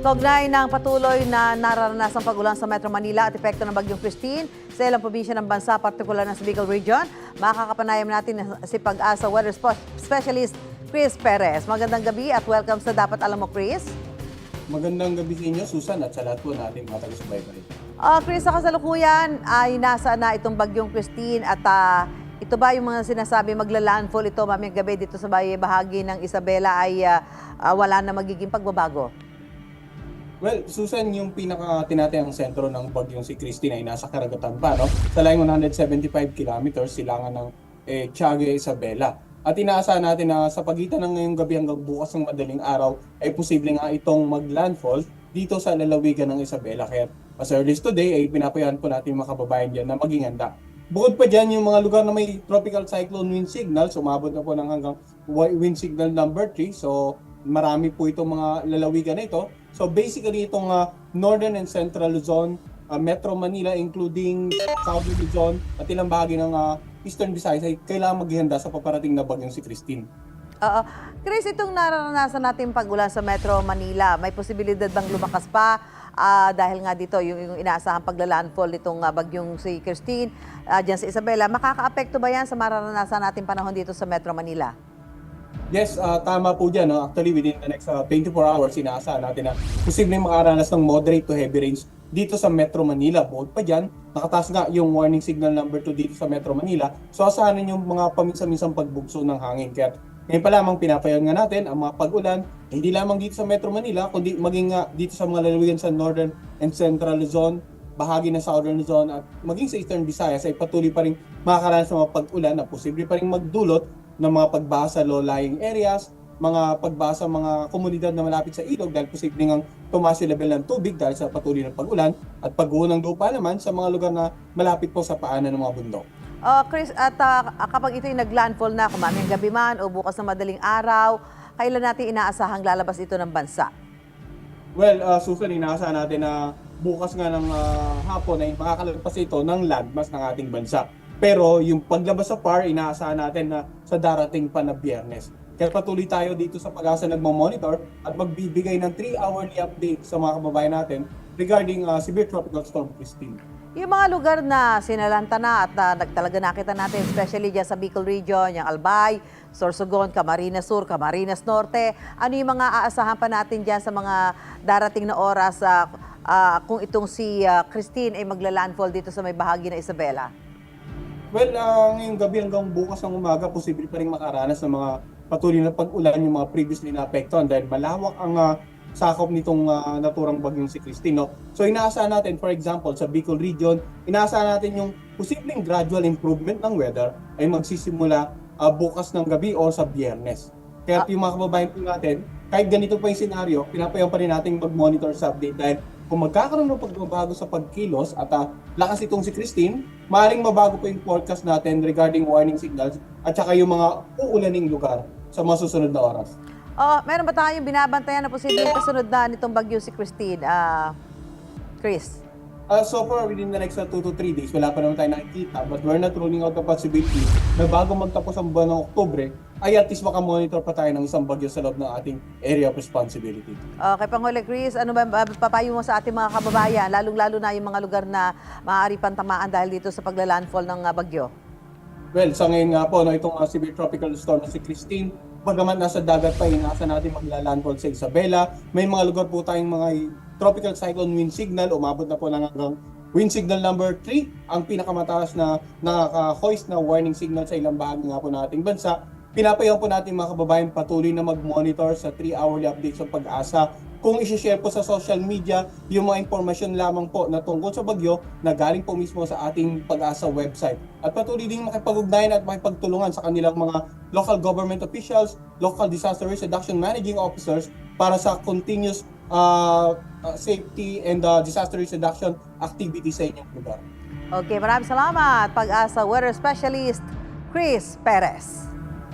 Kaugnay ng patuloy na nararanasang pag-ulan sa Metro Manila at epekto ng Bagyong Christine sa ilang probinsya ng bansa, partikular na sa Bicol Region, makakapanayam natin si Pag-asa Weather Specialist Chris Perez. Magandang gabi at welcome sa Dapat Alam Mo, Chris. Magandang gabi sa inyo, Susan, at sa lahat po natin mga taga-subaybay. Chris, sa kasalukuyan ay nasa na itong Bagyong Christine at ito ba yung mga sinasabi magla-landfall ito mamayang gabi dito sa bahagi ng Isabela ay wala na magiging pagbabago? Well, Susan, yung pinaka-tinatayang sentro ng bagyong si Christine ay nasa karagatan pa, no? Sa layong 175 kilometers, silangan ng Tiague, Isabela. At inaasahan natin na sa pagitan ng ngayong gabi hanggang bukas ng madaling araw ay posible nga itong mag-landfall dito sa lalawigan ng Isabela. Kaya as early as today ay pinapayahan po natin yung mga kababayan dyan na maging handa. Bukod pa dyan, yung mga lugar na may tropical cyclone wind signal, sumabot na po ng hanggang wind signal number 3. So marami po itong mga lalawigan na ito. So basically itong Northern and Central Luzon, Metro Manila including Southern Luzon at ilang bahagi ng Eastern Visayas ay kailangan maghihanda sa paparating na bagyong si Christine. Chris, itong nararanasan natin pag-ulan sa Metro Manila, may posibilidad bang lumakas pa dahil nga dito yung inaasahang pagla-landfall nitong bagyong si Christine dyan sa Isabela, makaka-apekto ba yan sa mararanasan natin panahon dito sa Metro Manila? Yes, tama po dyan. No? Actually, within the next 24 hours, inaasahan natin na posibleng makaranas ng moderate to heavy rains dito sa Metro Manila. Bukod pa dyan, nakataas nga yung warning signal number 2 dito sa Metro Manila. So asahanin yung mga paminsan-minsang pagbugso ng hangin. Kaya ngayon pa lamang pinapayagan nga natin ang mga pag-ulan, hindi lamang dito sa Metro Manila, kundi maging dito sa mga lalawigan sa Northern and Central Luzon, bahagi ng Southern Luzon at maging sa Eastern Visayas ay patuloy pa rin makakaranas ng mga pag-ulan na posible pa rin magdulot ng mga pagbasa low-lying areas, mga pagbasa mga komunidad na malapit sa ilog dahil posibleng ang tumaas yung level ng tubig dahil sa patuloy ng pag-ulan at pagguho ng lupa naman sa mga lugar na malapit po sa paanan ng mga bundok. Chris, at kapag ito'y nag-landfall na, kumamayang gabi man o bukas na madaling araw, kailan natin inaasahang lalabas ito ng bansa? Well, Susan, inaasahan natin na bukas nga ng hapon ay makakalagpas ito ng landmass ng ating bansa. Pero yung paglabas sa PAR, inaasahan natin na sa darating pa na Biyernes. Kaya patuloy tayo dito sa Pag-asa nagmamonitor at magbibigay ng 3-hourly update sa mga kababayan natin regarding Severe Tropical Storm Christine. Yung mga lugar na sinalanta na at talaga nakita natin, especially dyan sa Bicol Region, yung Albay, Sorsogon, Camarines Sur, Camarines Norte, ano yung mga aasahan pa natin dyan sa mga darating na oras kung itong si Christine ay magla-landfall dito sa may bahagi ng Isabela? Well, ngayong gabi hanggang bukas ng umaga, posible pa rin makaranas ng mga patuloy na pag-ulan yung mga previously na-apektuhan dahil malawak ang sakop nitong naturang bagyong si Christine. No? So inaasahan natin, for example, sa Bicol Region, inaasahan natin yung posibleng gradual improvement ng weather ay magsisimula bukas ng gabi o sa Biyernes. Kaya yung mga kababayan po natin, kahit ganito pa yung senaryo, pinapayaw pa rin natin mag-monitor sa update dahil kung magkakaroon ng pagbabago sa pagkilos at lakas itong si Christine, maaaring mabago pa yung forecast natin regarding warning signals at saka yung mga uulaning lugar sa mga susunod na oras. Meron ba tayong binabantayan na posibleng kasunod na nitong bagyo si Christine, Chris? So far, within the next 2 to 3 days, wala pa naman tayo nakikita but we're not ruling out the possibility na bago magtapos ang buwan ng Oktubre, ay at least makamonitor pa tayo ng isang bagyo sa loob ng ating area of responsibility. Okay, Pangulo Chris, ano ba papayo mo sa ating mga kababayan, lalong-lalo na yung mga lugar na maaari pang tamaan dahil dito sa pagla-landfall ng bagyo? Well, sa ngayon nga po, no, itong severe tropical storm na si Christine, pagkaman nasa dagat pa, inaasa natin magla-landfall sa Isabela. May mga lugar po tayong mga tropical cyclone wind signal, umabot na po ng hanggang wind signal number 3, ang pinakamataas na nakaka-hoist na warning signal sa ilang bahagi nga po ng ating bansa. Pinapayaw po natin mga kababayan patuloy na mag-monitor sa 3-hourly updates sa Pag-asa. Kung isi-share po sa social media yung mga impormasyon lamang po na tungkol sa bagyo na galing po mismo sa ating Pag-asa website. At patuloy din makipag-ugnayan at makipagtulungan sa kanilang mga local government officials, local disaster risk reduction managing officers para sa continuous safety and disaster risk reduction activity sa inyong lugar. Okay, maraming salamat. Pag-asa Weather Specialist Chris Perez.